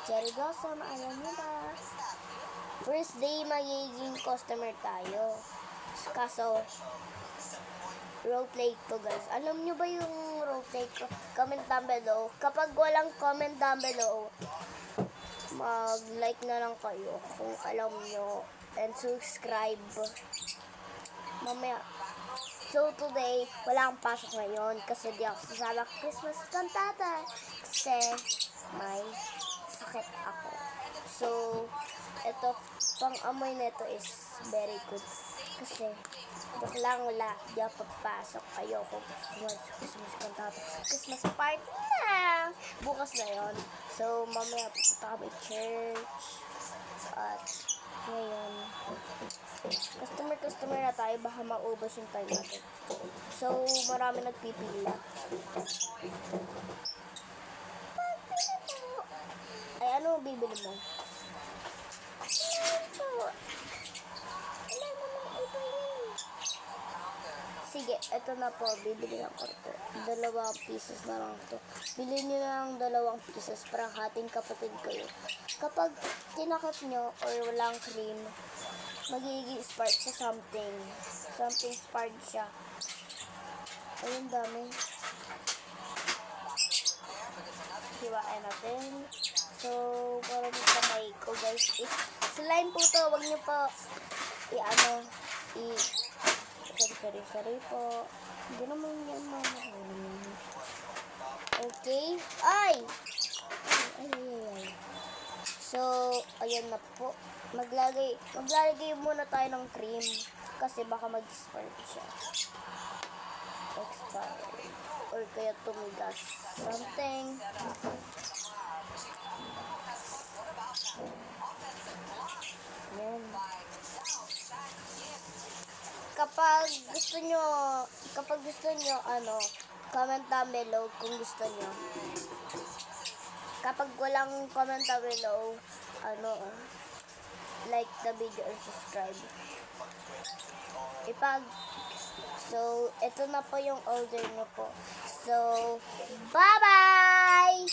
Cherry Blossom, alam niyo ba? First day magiging customer tayo. Kaso, roleplay ko guys. Alam niyo ba yung roleplay ko? Comment down below. Kapag walang comment down below, mag-like na lang kayo kung alam niyo. And subscribe. Mamaya. So today, wala akong pasok ngayon kasi di ako sasama Christmas kantata. Kasi may sakit ako. So, ito, pang-amoy nito is very good. Kasi, joke lang, wala. Di ako papasok. Ayoko. Christmas kantata. Christmas party na! Bukas na yon. So, mamaya pupunta kami church. At, ngayon, customer na tayo. Baka maubos yung time natin. So, marami nagpipila. Ay, ano bibili mo? Sige, eto na po. Bibili ako ito. 2 pieces na lang ito. Bili nyo na lang 2 pieces para hating kapatid kayo. Kapag tinakip nyo or walang cream, magiging spark sa something. Something spark siya. Ayun, dami. Hiwain natin. So, parang yung kamay ko guys. Slime po to. Huwag nyo po sorry po. Hindi naman yan mama. Okay. Ay! So, ayan na po. Maglalagay muna tayo ng cream. Kasi baka mag-spark siya. Expire. Or kaya tumigas. Something. Yan. Kapag gusto nyo, comment down below kung gusto nyo. Kapag walang comment down below, like the video or subscribe. So, ito na po yung order nyo po. So, bye-bye!